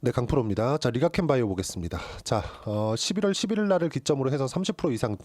네, 강프로입니다. 자, 리가캔바이오 보겠습니다. 자, 11월 11일 날을 기점으로 해서 30% 이상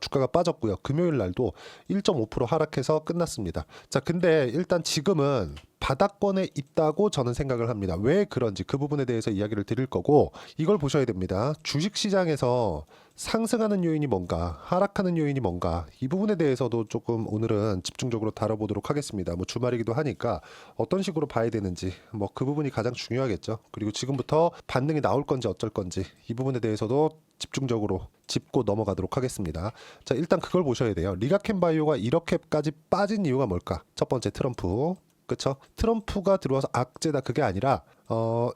주가가 빠졌고요. 금요일 날도 1.5% 하락해서 끝났습니다. 자, 근데 일단 지금은 바닥권에 있다고 저는 생각을 합니다. 왜 그런지 그 부분에 대해서 이야기를 드릴 거고, 이걸 보셔야 됩니다. 주식 시장에서 상승하는 요인이 뭔가, 하락하는 요인이 뭔가, 이 부분에 대해서도 조금 오늘은 집중적으로 다뤄보도록 하겠습니다. 뭐 주말이기도 하니까 어떤 식으로 봐야 되는지, 뭐 그 부분이 가장 중요하겠죠. 그리고 지금부터 반등이 나올 건지 어쩔 건지, 이 부분에 대해서도 집중적으로 짚고 넘어가도록 하겠습니다. 자, 일단 그걸 보셔야 돼요. 리가캔바이오가 이렇게까지 빠진 이유가 뭘까? 첫 번째, 트럼프. 그쵸? 트럼프가 들어와서 악재다, 그게 아니라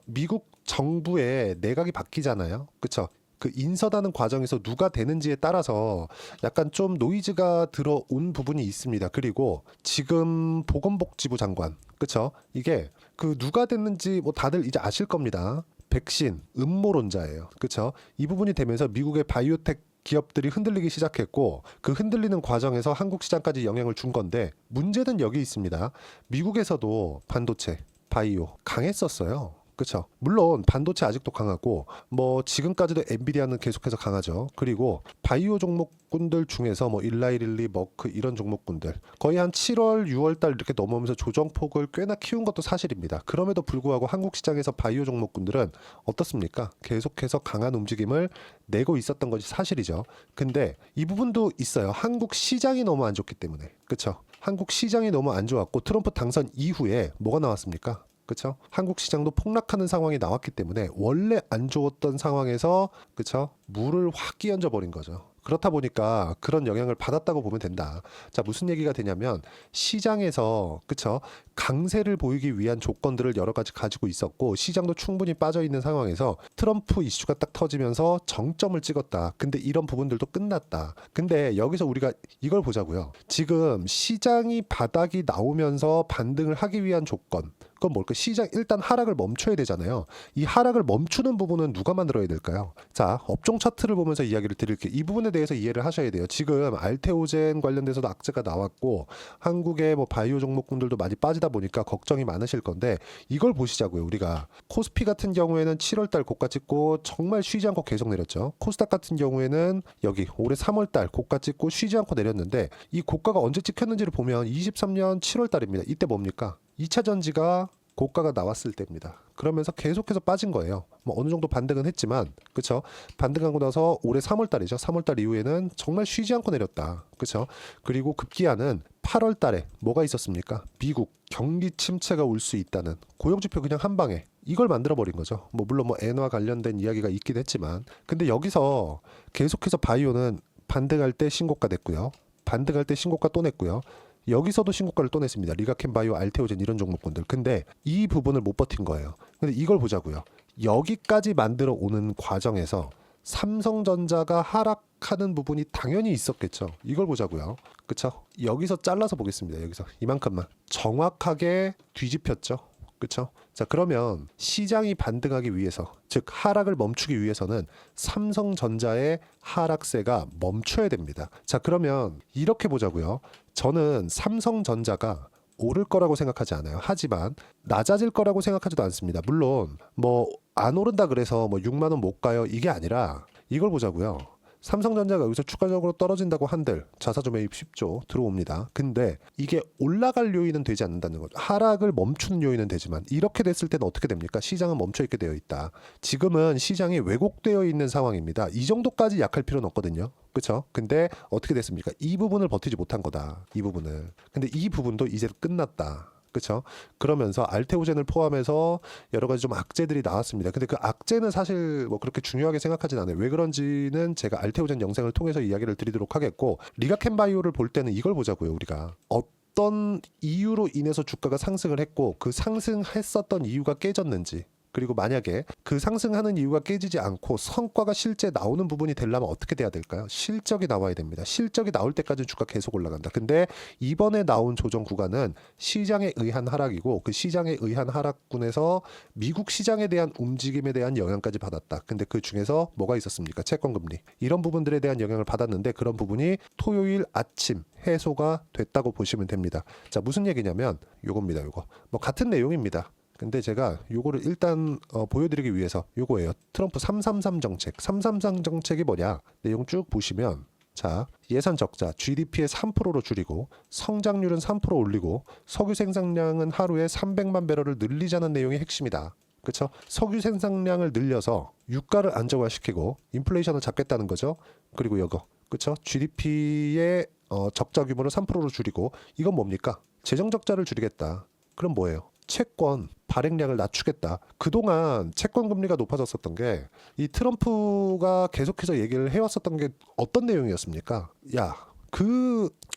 미국 정부의 내각이 바뀌잖아요. 그쵸? 그 인선하는 과정에서 누가 되는지에 따라서 약간 좀 노이즈가 들어온 부분이 있습니다. 그리고 지금 보건복지부 장관, 그쵸? 이게 그 누가 됐는지 뭐 다들 이제 아실 겁니다. 백신 음모론자예요. 그쵸? 이 부분이 되면서 미국의 바이오텍 기업들이 흔들리기 시작했고, 그 흔들리는 과정에서 한국 시장까지 영향을 준 건데, 문제는 여기 있습니다. 미국에서도 반도체, 바이오 강했었어요. 그렇죠. 물론 반도체 아직도 강하고, 뭐 지금까지도 엔비디아는 계속해서 강하죠. 그리고 바이오 종목군들 중에서 뭐 일라이릴리, 머크 이런 종목군들 거의 한 7월, 6월 달 이렇게 넘어오면서 조정폭을 꽤나 키운 것도 사실입니다. 그럼에도 불구하고 한국 시장에서 바이오 종목군들은 어떻습니까? 계속해서 강한 움직임을 내고 있었던 것이 사실이죠. 근데 이 부분도 있어요. 한국 시장이 너무 안 좋기 때문에. 그렇죠. 한국 시장이 너무 안 좋았고, 트럼프 당선 이후에 뭐가 나왔습니까? 그렇죠? 한국 시장도 폭락하는 상황이 나왔기 때문에 원래 안 좋았던 상황에서, 그렇죠? 물을 확 끼얹어 버린 거죠. 그렇다 보니까 그런 영향을 받았다고 보면 된다. 자, 무슨 얘기가 되냐면, 시장에서, 그쵸, 강세를 보이기 위한 조건들을 여러 가지 가지고 있었고, 시장도 충분히 빠져 있는 상황에서 트럼프 이슈가 딱 터지면서 정점을 찍었다. 근데 이런 부분들도 끝났다. 근데 여기서 우리가 이걸 보자고요. 지금 시장이 바닥이 나오면서 반등을 하기 위한 조건, 그건 뭘까? 시장 일단 하락을 멈춰야 되잖아요. 이 하락을 멈추는 부분은 누가 만들어야 될까요? 자, 업종 차트를 보면서 이야기를 드릴게요. 이 부분에 대해서 이해를 하셔야 돼요. 지금 알테오젠 관련돼서도 악재가 나왔고, 한국의 뭐 바이오 종목군들도 많이 빠지다 보니까 걱정이 많으실 건데, 이걸 보시자고요. 우리가 코스피 같은 경우에는 7월 달 고가 찍고 정말 쉬지 않고 계속 내렸죠. 코스닥 같은 경우에는 여기 올해 3월 달 고가 찍고 쉬지 않고 내렸는데, 이 고가가 언제 찍혔는지를 보면 23년 7월 달입니다. 이때 뭡니까? 2차 전지가 고가가 나왔을 때입니다. 그러면서 계속해서 빠진 거예요. 뭐 어느 정도 반등은 했지만, 그쵸? 반등하고 나서 올해 3월 달이죠. 3월 달 이후에는 정말 쉬지 않고 내렸다. 그쵸? 그리고 급기야는 8월 달에 뭐가 있었습니까? 미국 경기 침체가 올 수 있다는 고용지표 그냥 한 방에 이걸 만들어 버린 거죠. 뭐 물론 뭐 엔화 관련된 이야기가 있긴 했지만, 근데 여기서 계속해서 바이오는 반등할 때 신고가 냈고요. 반등할 때 신고가 또 냈고요. 여기서도 신고가를 또 냈습니다. 리가캔바이오, 알테오젠 이런 종목군들. 근데 이 부분을 못 버틴 거예요. 근데 이걸 보자고요. 여기까지 만들어 오는 과정에서 삼성전자가 하락하는 부분이 당연히 있었겠죠. 이걸 보자고요. 그쵸? 여기서 잘라서 보겠습니다. 여기서 이만큼만 정확하게 뒤집혔죠. 그렇죠? 자, 그러면 시장이 반등하기 위해서, 즉 하락을 멈추기 위해서는 삼성전자의 하락세가 멈춰야 됩니다. 자, 그러면 이렇게 보자고요. 저는 삼성전자가 오를 거라고 생각하지 않아요. 하지만 낮아질 거라고 생각하지도 않습니다. 물론 뭐 안 오른다 그래서 뭐 6만 원 못 가요, 이게 아니라 이걸 보자고요. 삼성전자가 여기서 추가적으로 떨어진다고 한들 자사주 매입 10조 들어옵니다. 근데 이게 올라갈 요인은 되지 않는다는 거죠. 하락을 멈추는 요인은 되지만, 이렇게 됐을 때는 어떻게 됩니까? 시장은 멈춰 있게 되어 있다. 지금은 시장이 왜곡되어 있는 상황입니다. 이 정도까지 약할 필요는 없거든요. 그렇죠? 근데 어떻게 됐습니까? 이 부분을 버티지 못한 거다. 이 부분을. 근데 이 부분도 이제 끝났다. 그렇죠? 그러면서 알테오젠을 포함해서 여러 가지 좀 악재들이 나왔습니다. 근데 그 악재는 사실 뭐 그렇게 중요하게 생각하진 않아요. 왜 그런지는 제가 알테오젠 영상을 통해서 이야기를 드리도록 하겠고, 리가캔바이오를 볼 때는 이걸 보자고요. 우리가 어떤 이유로 인해서 주가가 상승을 했고, 그 상승했었던 이유가 깨졌는지, 그리고 만약에 그 상승하는 이유가 깨지지 않고 성과가 실제 나오는 부분이 되려면 어떻게 돼야 될까요? 실적이 나와야 됩니다. 실적이 나올 때까지 주가 계속 올라간다. 근데 이번에 나온 조정 구간은 시장에 의한 하락이고, 그 시장에 의한 하락군에서 미국 시장에 대한 움직임에 대한 영향까지 받았다. 근데 그 중에서 뭐가 있었습니까? 채권금리. 이런 부분들에 대한 영향을 받았는데, 그런 부분이 토요일 아침 해소가 됐다고 보시면 됩니다. 자, 무슨 얘기냐면 요겁니다. 요거. 뭐 같은 내용입니다. 근데 제가 요거를 일단 보여드리기 위해서 요거예요. 트럼프 333 정책. 333 정책이 뭐냐? 내용 쭉 보시면 자, 예산 적자 GDP의 3%로 줄이고 성장률은 3% 올리고 석유 생산량은 하루에 300만 배럴을 늘리자는 내용이 핵심이다. 그렇죠? 석유 생산량을 늘려서 유가를 안정화시키고 인플레이션을 잡겠다는 거죠. 그리고 이거 그렇죠? GDP의 적자 규모를 3%로 줄이고 이건 뭡니까? 재정 적자를 줄이겠다. 그럼 뭐예요? 채권 발행량을 낮추겠다. 그동안 채권 금리가 높아졌었던 게 이 트럼프가 계속해서 얘기를 해왔었던 게 어떤 내용이었습니까? 야,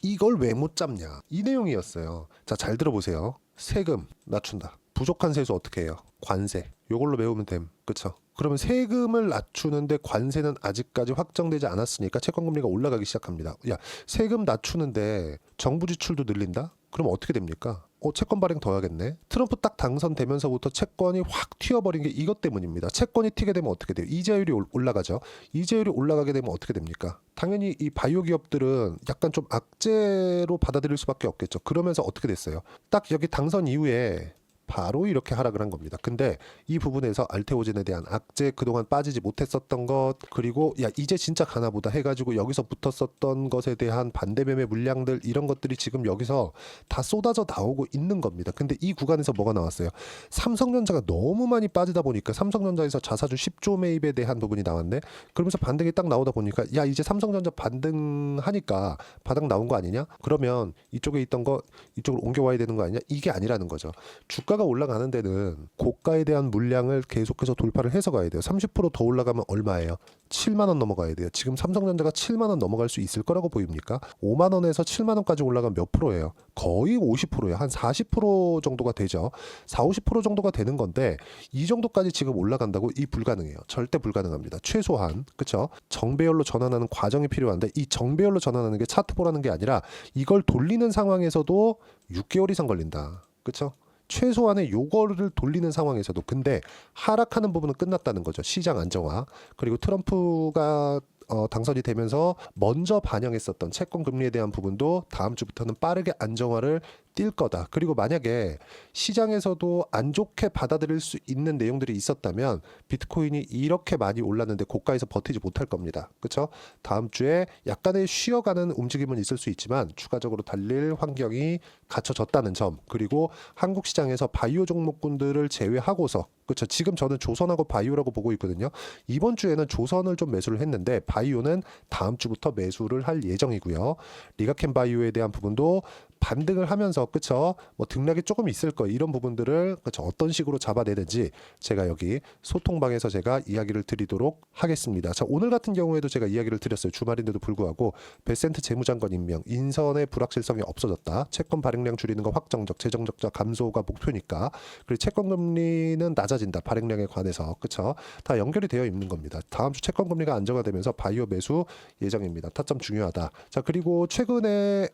이걸 왜 못 잡냐? 이 내용이었어요. 자, 잘 들어보세요. 세금 낮춘다. 부족한 세수 어떻게 해요? 관세. 요걸로 메우면 됨. 그쵸? 그러면 세금을 낮추는데 관세는 아직까지 확정되지 않았으니까 채권금리가 올라가기 시작합니다. 야, 세금 낮추는데 정부 지출도 늘린다? 그럼 어떻게 됩니까? 채권 발행 더 해야겠네. 트럼프 딱 당선되면서부터 채권이 확 튀어버린 게 이것 때문입니다. 채권이 튀게 되면 어떻게 돼요? 이자율이 올라가죠. 이자율이 올라가게 되면 어떻게 됩니까? 당연히 이 바이오 기업들은 약간 좀 악재로 받아들일 수밖에 없겠죠. 그러면서 어떻게 됐어요? 딱 여기 당선 이후에 바로 이렇게 하락을 한 겁니다. 근데 이 부분에서 알테오젠에 대한 악재 그동안 빠지지 못했었던 것 그리고 야 이제 진짜 가나보다 해가지고 여기서 붙었었던 것에 대한 반대 매매 물량들 이런 것들이 지금 여기서 다 쏟아져 나오고 있는 겁니다. 근데 이 구간에서 뭐가 나왔어요? 삼성전자가 너무 많이 빠지다 보니까 삼성전자에서 자사주 10조 매입에 대한 부분이 나왔네. 그러면서 반등이 딱 나오다 보니까 야 이제 삼성전자 반등하니까 바닥 나온 거 아니냐? 그러면 이쪽에 있던 거 이쪽으로 옮겨와야 되는 거 아니냐? 이게 아니라는 거죠. 주가가 올라가는 데는 고가에 대한 물량을 계속해서 돌파를 해서 가야 돼요. 30%더 올라가면 얼마예요? 7만 원 넘어가야 돼요. 지금 삼성전자가 7만 원 넘어갈 수 있을 거라고 보입니까? 5만 원에서 7만 원까지 올라가면 몇 프로예요? 거의 50%예요. 한 40% 정도가 되죠. 4, 50% 정도가 되는 건데 이 정도까지 지금 올라간다고 이 불가능해요. 절대 불가능합니다. 최소한 그렇죠? 정배열로 전환하는 과정이 필요한데 이 정배열로 전환하는 게 차트 보라는 게 아니라 이걸 돌리는 상황에서도 6개월 이상 걸린다. 그렇죠? 최소한의 요거를 돌리는 상황에서도 근데 하락하는 부분은 끝났다는 거죠. 시장 안정화. 그리고 트럼프가 당선이 되면서 먼저 반영했었던 채권 금리에 대한 부분도 다음 주부터는 빠르게 안정화를 뛸 거다. 그리고 만약에 시장에서도 안 좋게 받아들일 수 있는 내용들이 있었다면 비트코인이 이렇게 많이 올랐는데 고가에서 버티지 못할 겁니다. 그렇죠? 다음 주에 약간의 쉬어가는 움직임은 있을 수 있지만 추가적으로 달릴 환경이 갖춰졌다는 점 그리고 한국 시장에서 바이오 종목군들을 제외하고서 그렇죠. 지금 저는 조선하고 바이오라고 보고 있거든요. 이번 주에는 조선을 좀 매수를 했는데 바이오는 다음 주부터 매수를 할 예정이고요. 리가켄 바이오에 대한 부분도 반등을 하면서 그쵸 뭐 등락이 조금 있을 거 이런 부분들을 그쵸 어떤 식으로 잡아내는지 제가 여기 소통방에서 제가 이야기를 드리도록 하겠습니다. 자 오늘 같은 경우에도 제가 이야기를 드렸어요. 주말인데도 불구하고 베센트 재무장관 임명 인선의 불확실성이 없어졌다. 채권 발행량 줄이는 거 확정적 재정적자 감소가 목표니까 그리고 채권 금리는 낮아진다. 발행량에 관해서 그쵸 다 연결이 되어 있는 겁니다. 다음 주 채권 금리가 안정화되면서 바이오 매수 예정입니다. 타점 중요하다. 자 그리고 최근에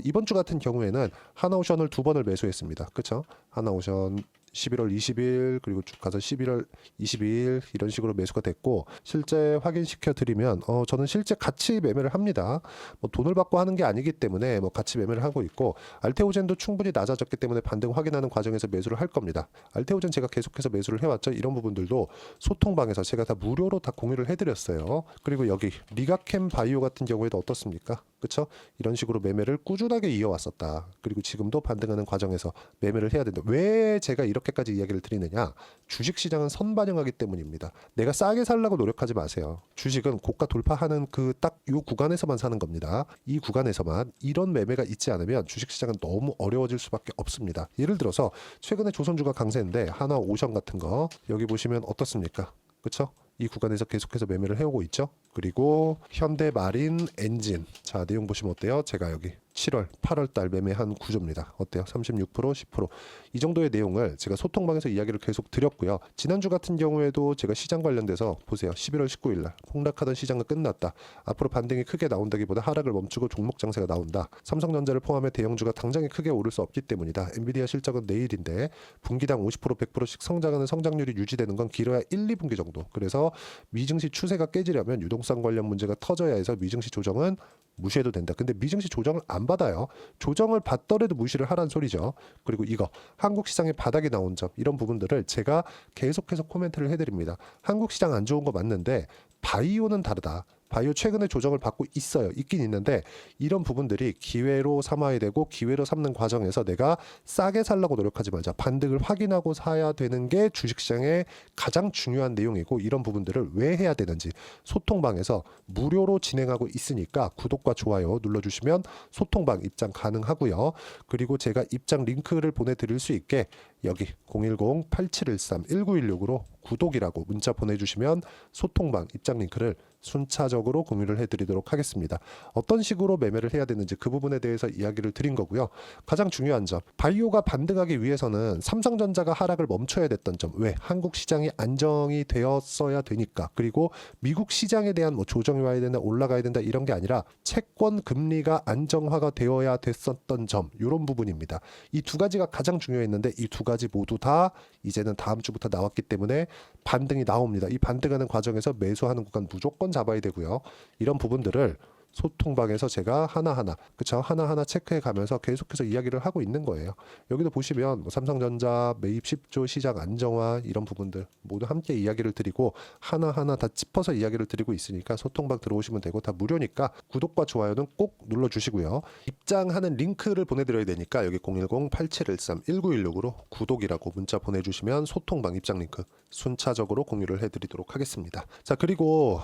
이번 주 같은 경우에는 하나오션을 2번을 매수했습니다. 그쵸? 하나오션 11월 20일 그리고 쭉 가서 11월 22일 이런 식으로 매수가 됐고 실제 확인시켜 드리면 저는 실제 같이 매매를 합니다. 뭐 돈을 받고 하는 게 아니기 때문에 뭐 같이 매매를 하고 있고 알테오젠도 충분히 낮아졌기 때문에 반등 확인하는 과정에서 매수를 할 겁니다. 알테오젠 제가 계속해서 매수를 해왔죠. 이런 부분들도 소통방에서 제가 다 무료로 다 공유를 해드렸어요. 그리고 여기 리가캠 바이오 같은 경우에도 어떻습니까? 그쵸? 이런 식으로 매매를 꾸준하게 이어왔었다. 그리고 지금도 반등하는 과정에서 매매를 해야 된다. 왜 제가 이렇게까지 이야기를 드리느냐? 주식시장은 선반영하기 때문입니다. 내가 싸게 살려고 노력하지 마세요. 주식은 고가 돌파하는 그 딱 요 구간에서만 사는 겁니다. 이 구간에서만 이런 매매가 있지 않으면 주식시장은 너무 어려워질 수밖에 없습니다. 예를 들어서 최근에 조선주가 강세인데 하나오션 같은 거 여기 보시면 어떻습니까? 그쵸? 이 구간에서 계속해서 매매를 해오고 있죠. 그리고 현대마린 엔진 자 내용 보시면 어때요? 제가 여기 7월 8월 달 매매한 구조입니다. 어때요? 36% 10%이 정도의 내용을 제가 소통방에서 이야기를 계속 드렸고요. 지난주 같은 경우에도 제가 시장 관련돼서 보세요. 11월 19일 날 폭락하던 시장은 끝났다. 앞으로 반등이 크게 나온다기보다 하락을 멈추고 종목 장세가 나온다. 삼성전자를 포함해 대형주가 당장에 크게 오를 수 없기 때문이다. 엔비디아 실적은 내일인데 분기당 50% 100%씩 성장하는 성장률이 유지되는 건 길어야 1, 2분기 정도. 그래서 미증시 추세가 깨지려면 유동성 관련 문제가 터져야 해서 미증시 조정은 무시해도 된다. 근데 미증시 조정을 안 받아요. 조정을 받더라도 무시를 하란 소리죠. 그리고 이거 한국 시장의 바닥이 나온 점, 이런 부분들을 제가 계속해서 코멘트를 해드립니다. 한국 시장 안 좋은 거 맞는데 바이오는 다르다. 바이오 최근에 조정을 받고 있어요. 있긴 있는데 이런 부분들이 기회로 삼아야 되고, 기회로 삼는 과정에서 내가 싸게 살라고 노력하지 말자. 반등을 확인하고 사야 되는 게 주식시장의 가장 중요한 내용이고, 이런 부분들을 왜 해야 되는지 소통방에서 무료로 진행하고 있으니까 구독과 좋아요 눌러주시면 소통방 입장 가능하고요. 그리고 제가 입장 링크를 보내드릴 수 있게 여기 010-8713-1916으로 구독이라고 문자 보내주시면 소통방 입장 링크를 순차적으로 공유를 해드리도록 하겠습니다. 어떤 식으로 매매를 해야 되는지 그 부분에 대해서 이야기를 드린 거고요. 가장 중요한 점, 바이오가 반등하기 위해서는 삼성전자가 하락을 멈춰야 됐던 점, 왜? 한국 시장이 안정이 되었어야 되니까. 그리고 미국 시장에 대한 뭐 조정이 와야 된다, 올라가야 된다, 이런 게 아니라 채권 금리가 안정화가 되어야 됐었던 점, 이런 부분입니다. 이 두 가지가 가장 중요했는데 이 두 가지 모두 다 이제는 다음 주부터 나왔기 때문에 반등이 나옵니다. 이 반등하는 과정에서 매수하는 구간 무조건 잡아야 되고요. 이런 부분들을 소통방에서 제가 하나하나, 그쵸? 하나하나 체크해 가면서 계속해서 이야기를 하고 있는 거예요. 여기도 보시면 뭐 삼성전자 매입 10조 시장 안정화, 이런 부분들 모두 함께 이야기를 드리고 하나하나 다 짚어서 이야기를 드리고 있으니까 소통방 들어오시면 되고, 다 무료니까 구독과 좋아요는 꼭 눌러주시고요. 입장하는 링크를 보내드려야 되니까 여기 010-8713-1916으로 구독이라고 문자 보내주시면 소통방 입장 링크 순차적으로 공유를 해드리도록 하겠습니다. 자, 그리고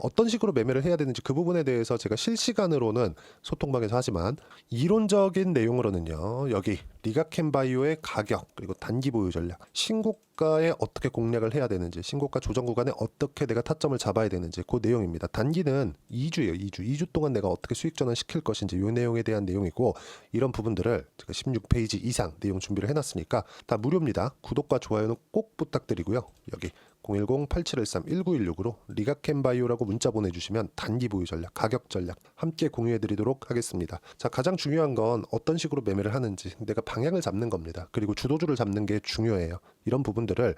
어떤 식으로 매매를 해야 되는지 그 부분에 대해서 제가 실시간으로는 소통방에서 하지만, 이론적인 내용으로는요, 여기 리가켄바이오의 가격, 그리고 단기 보유 전략, 신고가에 어떻게 공략을 해야 되는지, 신고가 조정 구간에 어떻게 내가 타점을 잡아야 되는지 그 내용입니다. 단기는 2주예요. 2주 동안 내가 어떻게 수익 전환 시킬 것인지, 이 내용에 대한 내용이고, 이런 부분들을 제가 16페이지 이상 내용 준비를 해놨으니까 다 무료입니다. 구독과 좋아요는 꼭 부탁드리고요. 여기 010-8713-1916으로 리가켄바이오라고 문자 보내주시면 단기 보유 전략, 가격 전략 함께 공유해드리도록 하겠습니다. 자, 가장 중요한 건 어떤 식으로 매매를 하는지, 내가 방향을 잡는 겁니다. 그리고 주도주를 잡는 게 중요해요. 이런 부분들을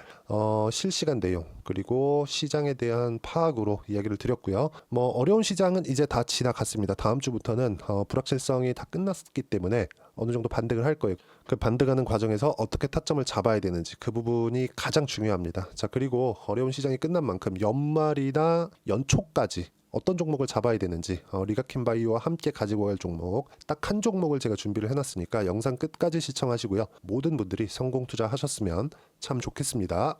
실시간 내용, 그리고 시장에 대한 파악으로 이야기를 드렸고요. 뭐 어려운 시장은 이제 다 지나갔습니다. 다음 주부터는 불확실성이 다 끝났기 때문에 어느 정도 반등을 할 거예요. 그 반등하는 과정에서 어떻게 타점을 잡아야 되는지, 그 부분이 가장 중요합니다. 자, 그리고 어려운 시장이 끝난 만큼 연말이나 연초까지 어떤 종목을 잡아야 되는지, 리가켄바이오와 함께 가지고 갈 종목 딱 한 종목을 제가 준비를 해놨으니까 영상 끝까지 시청하시고요. 모든 분들이 성공 투자하셨으면 참 좋겠습니다.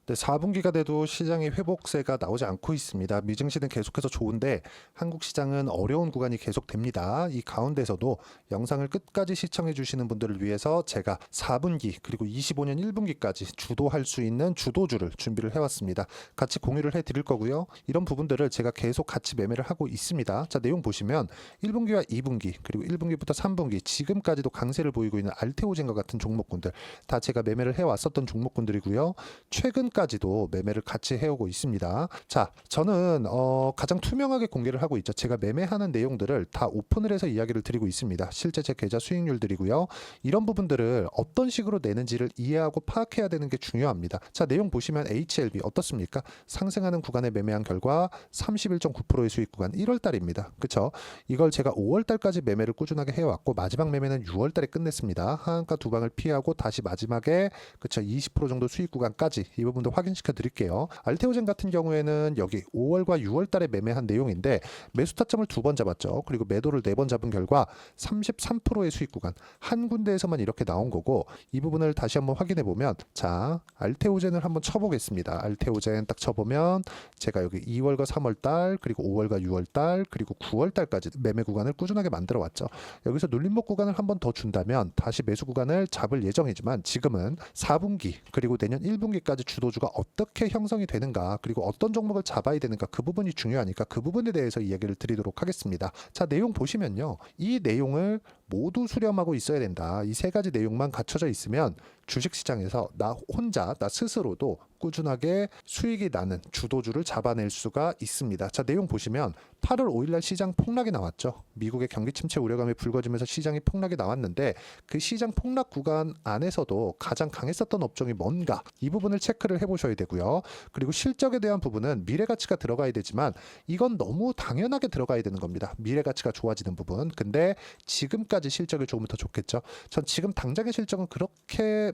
네, 4분기가 돼도 시장의 회복세가 나오지 않고 있습니다. 미증시는 계속해서 좋은데 한국 시장은 어려운 구간이 계속됩니다. 이 가운데서도 영상을 끝까지 시청해 주시는 분들을 위해서 제가 4분기 그리고 25년 1분기까지 주도할 수 있는 주도주를 준비를 해왔습니다. 같이 공유를 해드릴 거고요. 이런 부분들을 제가 계속 같이 매매를 하고 있습니다. 자, 내용 보시면 1분기와 2분기 그리고 1분기부터 3분기 지금까지도 강세를 보이고 있는 알테오젠과 같은 종목군들 다 제가 매매를 해왔었던 종목군들이고요. 최근까지도 매매를 같이 해오고 있습니다. 자, 저는 가장 투명하게 공개를 하고 있죠. 제가 매매하는 내용들을 다 오픈을 해서 이야기를 드리고 있습니다. 실제 제 계좌 수익률들이고요. 이런 부분들을 어떤 식으로 내는지를 이해하고 파악해야 되는 게 중요합니다. 자, 내용 보시면 HLB 어떻습니까? 상승하는 구간에 매매한 결과 31.9%의 수익 구간 1월 달입니다. 그쵸? 이걸 제가 5월 달까지 매매를 꾸준하게 해왔고 마지막 매매는 6월 달에 끝냈습니다. 하한가 두 방을 피하고 다시 마지막에 그쵸? 20% 정도 수익 구간까지 이 부분도 확인시켜 드릴게요. 알테오젠 같은 경우에는 여기 5월과 6월 달에 매매한 내용인데 매수 타점을 2번 잡았죠. 그리고 매도를 4번 잡은 결과 33%의 수익 구간 한 군데에서만 이렇게 나온 거고 이 부분을 다시 한번 확인해 보면 자, 알테오젠을 한번 쳐보겠습니다. 알테오젠 딱 쳐보면 제가 여기 2월과 3월 달 그리고 5월과 6월 달 그리고 9월 달까지 매매 구간을 꾸준하게 만들어 왔죠. 여기서 눌림목 구간을 한번 더 준다면 다시 매수 구간을 잡을 예정이지만 지금은 4분기 그리고 내년 1분기까지 주도주가 어떻게 형성이 되는가 그리고 어떤 종목을 잡아야 되는가 그 부분이 중요하니까 그 부분에 대해서 이야기를 드리도록 하겠습니다. 자, 내용 보시면요. 이 내용을 모두 수렴하고 있어야 된다. 이 세 가지 내용만 갖춰져 있으면 주식시장에서 나 혼자, 나 스스로도 꾸준하게 수익이 나는 주도주를 잡아낼 수가 있습니다. 자, 내용 보시면 8월 5일날 시장 폭락이 나왔죠. 미국의 경기 침체 우려감이 불거지면서 시장이 폭락이 나왔는데 그 시장 폭락 구간 안에서도 가장 강했었던 업종이 뭔가 이 부분을 체크를 해보셔야 되고요. 그리고 실적에 대한 부분은 미래가치가 들어가야 되지만 이건 너무 당연하게 들어가야 되는 겁니다. 미래가치가 좋아지는 부분. 근데 지금까지 실적이 조금 더 좋겠죠. 전 지금 당장의 실적은 그렇게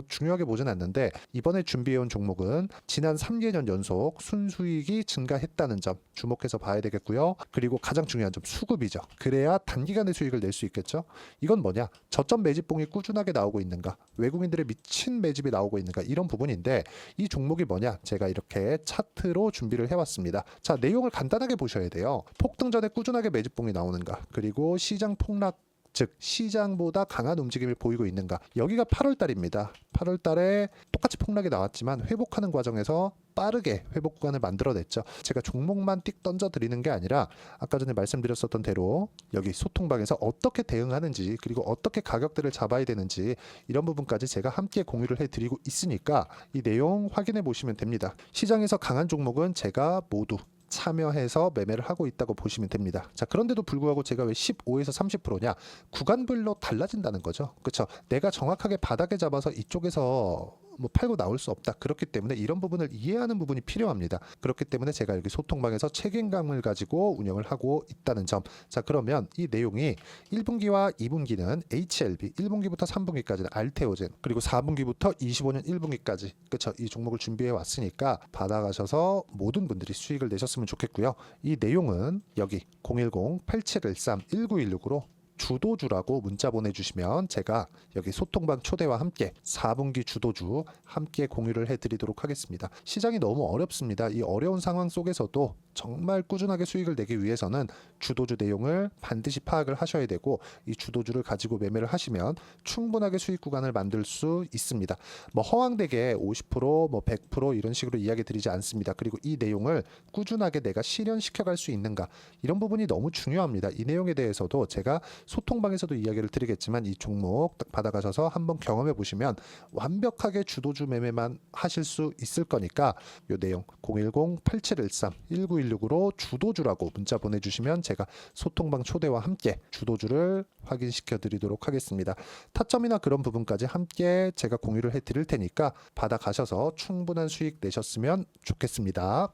중요하게 보진 않는데 이번에 준비해온 종목은 지난 3개년 연속 순수익이 증가했다는 점 주목해서 봐야 되겠고요. 그리고 가장 중요한 점 수급이죠. 그래야 단기간에 수익을 낼 수 있겠죠. 이건 뭐냐? 저점 매집봉이 꾸준하게 나오고 있는가? 외국인들의 미친 매집이 나오고 있는가? 이런 부분인데 이 종목이 뭐냐? 제가 이렇게 차트로 준비를 해왔습니다. 자, 내용을 간단하게 보셔야 돼요. 폭등 전에 꾸준하게 매집봉이 나오는가? 그리고 시장 폭락 즉 시장보다 강한 움직임을 보이고 있는가. 여기가 8월 달입니다. 8월 달에 똑같이 폭락이 나왔지만 회복하는 과정에서 빠르게 회복 구간을 만들어냈죠. 제가 종목만 띡 던져 드리는 게 아니라 아까 전에 말씀드렸었던 대로 여기 소통방에서 어떻게 대응하는지 그리고 어떻게 가격대를 잡아야 되는지 이런 부분까지 제가 함께 공유를 해드리고 있으니까 이 내용 확인해 보시면 됩니다. 시장에서 강한 종목은 제가 모두 참여해서 매매를 하고 있다고 보시면 됩니다. 자, 그런데도 불구하고 제가 왜 15에서 30%냐? 구간별로 달라진다는 거죠. 그렇죠? 내가 정확하게 바닥에 잡아서 이쪽에서 팔고 나올 수 없다. 그렇기 때문에 이런 부분을 이해하는 부분이 필요합니다. 그렇기 때문에 제가 여기 소통방에서 책임감을 가지고 운영을 하고 있다는 점. 자, 그러면 이 내용이 1분기와 2분기는 HLB, 1분기부터 3분기까지는 알테오젠, 그리고 4분기부터 25년 1분기까지 그렇죠? 이 종목을 준비해 왔으니까 받아가셔서 모든 분들이 수익을 내셨으면 좋겠고요. 이 내용은 여기 010-8713-1916으로 주도주라고 문자 보내주시면 제가 여기 소통방 초대와 함께 4분기 주도주 함께 공유를 해드리도록 하겠습니다. 시장이 너무 어렵습니다. 이 어려운 상황 속에서도 정말 꾸준하게 수익을 내기 위해서는 주도주 내용을 반드시 파악을 하셔야 되고 이 주도주를 가지고 매매를 하시면 충분하게 수익 구간을 만들 수 있습니다. 허황되게 50%, 100% 이런 식으로 이야기 드리지 않습니다. 그리고 이 내용을 꾸준하게 내가 실현시켜 갈 수 있는가 이런 부분이 너무 중요합니다. 이 내용에 대해서도 제가 소통방에서도 이야기를 드리겠지만 이 종목 딱 받아가셔서 한번 경험해 보시면 완벽하게 주도주 매매만 하실 수 있을 거니까 이 내용 010-8713-1916으로 주도주라고 문자 보내주시면 제가 소통방 초대와 함께 주도주를 확인시켜 드리도록 하겠습니다. 타점이나 그런 부분까지 함께 제가 공유를 해 드릴 테니까 받아가셔서 충분한 수익 내셨으면 좋겠습니다.